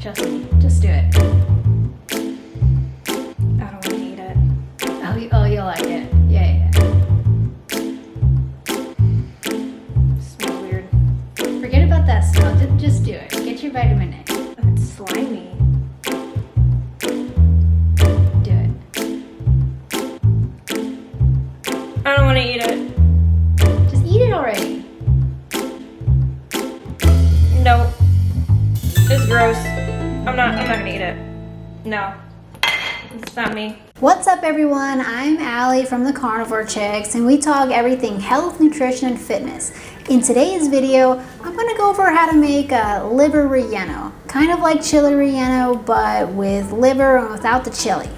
Trust me, just do it. I don't want to eat it. Oh, you'll like it. Yeah. Smell weird. Forget about that smell. Just do it. Get your vitamin A. Oh, it's slimy. Do it. I don't want to eat it. Just eat it already. No. It's gross. I'm not gonna eat it. No. It's not me. What's up everyone? I'm Allie from the Carnivore Chicks and we talk everything health, nutrition, and fitness. In today's video, I'm gonna go over how to make a liver relleno. Kind of like Chile Relleno, but with liver and without the chili.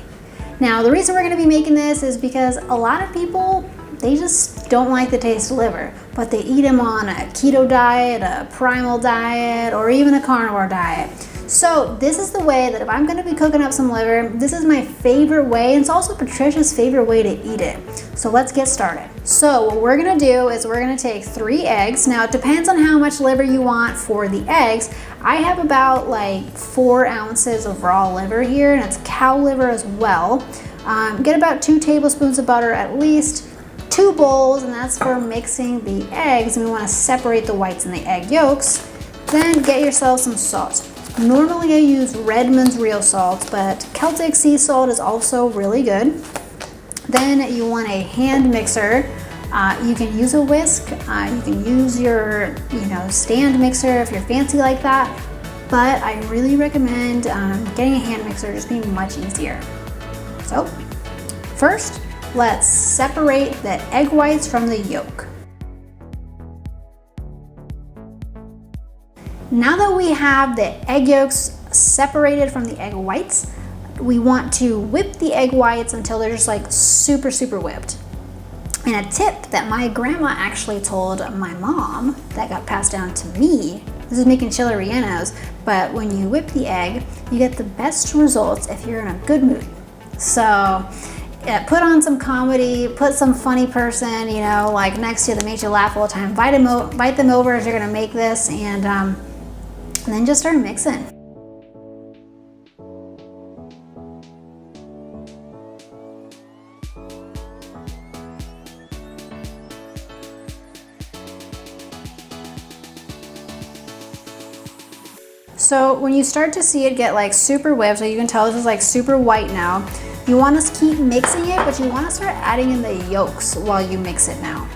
Now, the reason we're gonna be making this is because a lot of people, they just don't like the taste of liver, but they eat them on a keto diet, a primal diet, or even a carnivore diet. So this is the way that if I'm gonna be cooking up some liver, this is my favorite way, and it's also Patricia's favorite way to eat it. So let's get started. So what we're gonna do is we're gonna take 3 eggs. Now it depends on how much liver you want for the eggs. I have about like 4 ounces of raw liver here, and it's cow liver as well. Get about 2 tablespoons of butter at least, 2 bowls, and that's for mixing the eggs, and we wanna separate the whites and the egg yolks. Then get yourself some salt. Normally I use Redmonds real salt, but Celtic sea salt is also really good. Then you want a hand mixer. You can use a whisk, you can use your stand mixer if you're fancy like that, but I really recommend getting a hand mixer, just being much easier. So first, let's separate the egg whites from the yolk. Now that we have the egg yolks separated from the egg whites, we want to whip the egg whites until they're just like super whipped. And a tip that my grandma actually told my mom that got passed down to me, this is making Chile Rellenos, but when you whip the egg, you get the best results if you're in a good mood. So put on some comedy, put some funny person, like next to you that makes you laugh all the time. Invite them over as you're gonna make this, and then just start mixing. So when you start to see it get like super whipped, so you can tell this is like super white now, you want to keep mixing it, but you want to start adding in the yolks while you mix it now.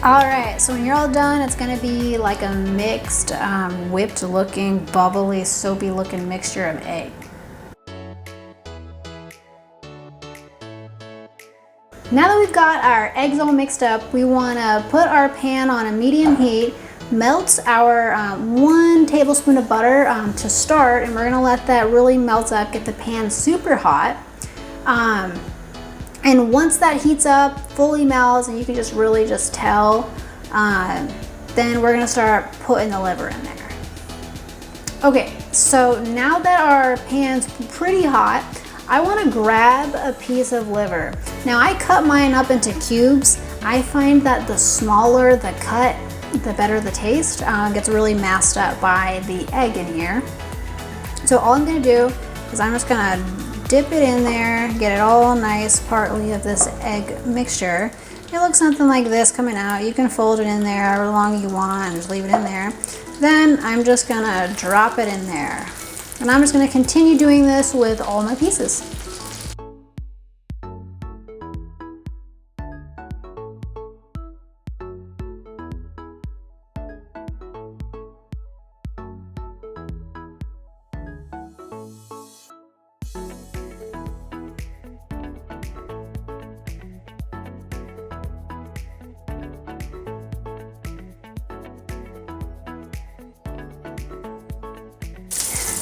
All right, so when you're all done, it's gonna be like a mixed, whipped looking, bubbly, soapy looking mixture of egg. Now that we've got our eggs all mixed up, we wanna put our pan on a medium heat, melt our 1 tablespoon of butter to start, and we're gonna let that really melt up, get the pan super hot. And once that heats up, fully melts, and you can just really just tell, then we're gonna start putting the liver in there. Okay, so now that our pan's pretty hot, I wanna grab a piece of liver. Now I cut mine up into cubes. I find that the smaller the cut, the better the taste. Gets really masked up by the egg in here. So all I'm gonna do is I'm just gonna dip it in there, get it all nice, partly of this egg mixture. It looks something like this coming out. You can fold it in there however long you want and just leave it in there. Then I'm just gonna drop it in there. And I'm just gonna continue doing this with all my pieces.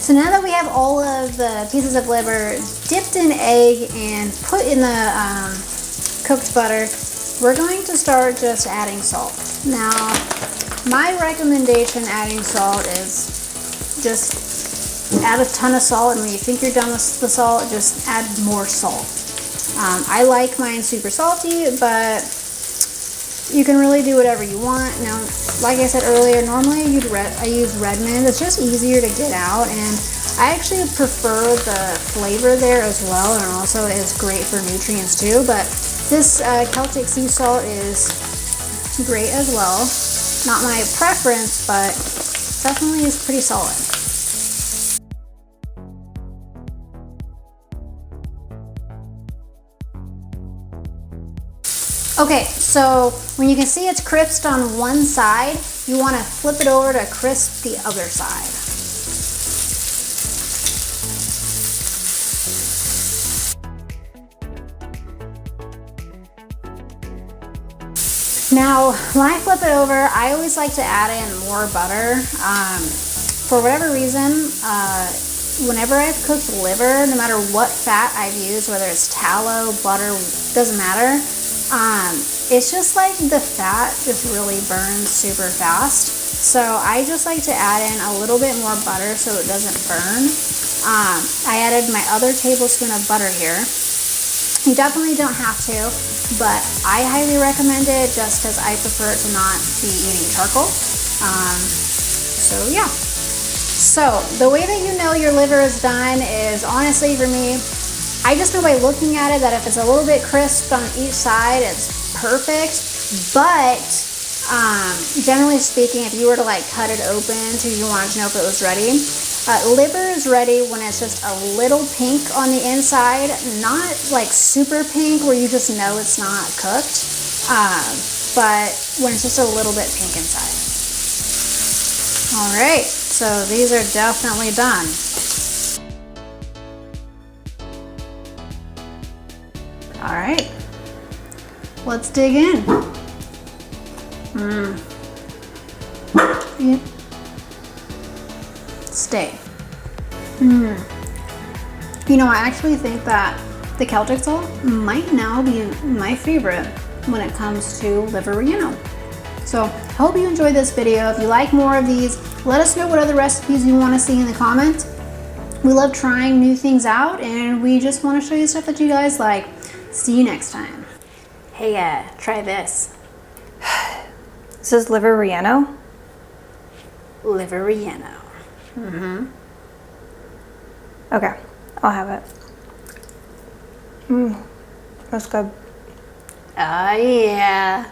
So now that we have all of the pieces of liver dipped in egg and put in the cooked butter, we're going to start just adding salt. Now, my recommendation adding salt is just add a ton of salt, and when you think you're done with the salt, just add more salt. I like mine super salty, but You can really do whatever you want. Now, like I said earlier, normally I use Redmonds. It's just easier to get out, and I actually prefer the flavor there as well, and also is great for nutrients too. But this Celtic sea salt is great as well. Not my preference, but definitely is pretty solid. Okay, so when you can see it's crisped on one side, you want to flip it over to crisp the other side. Now, when I flip it over, I always like to add in more butter. For whatever reason, whenever I've cooked liver, no matter what fat I've used, whether it's tallow, butter, doesn't matter, it's just like the fat just really burns super fast. So I just like to add in a little bit more butter so it doesn't burn. I added my other tablespoon of butter here. You definitely don't have to, but I highly recommend it just because I prefer to not be eating charcoal. So yeah. So the way that you know your liver is done is, honestly, for me, I just know by looking at it that if it's a little bit crisp on each side, it's perfect. But generally speaking, if you were to like cut it open to you wanted to know if it was ready, liver is ready when it's just a little pink on the inside, not like super pink where you just know it's not cooked, but when it's just a little bit pink inside. All right, so these are definitely done. All right, let's dig in. Yep. Stay. You know, I actually think that the Celtic Salt might now be my favorite when it comes to Liver Relleno. So I hope you enjoyed this video. If you like more of these, let us know what other recipes you want to see in the comments. We love trying new things out, and we just want to show you stuff that you guys like. See you next time. Hey, try this. This is Liver Relleno. Liver Relleno. Okay, I'll have it. That's good. Oh yeah.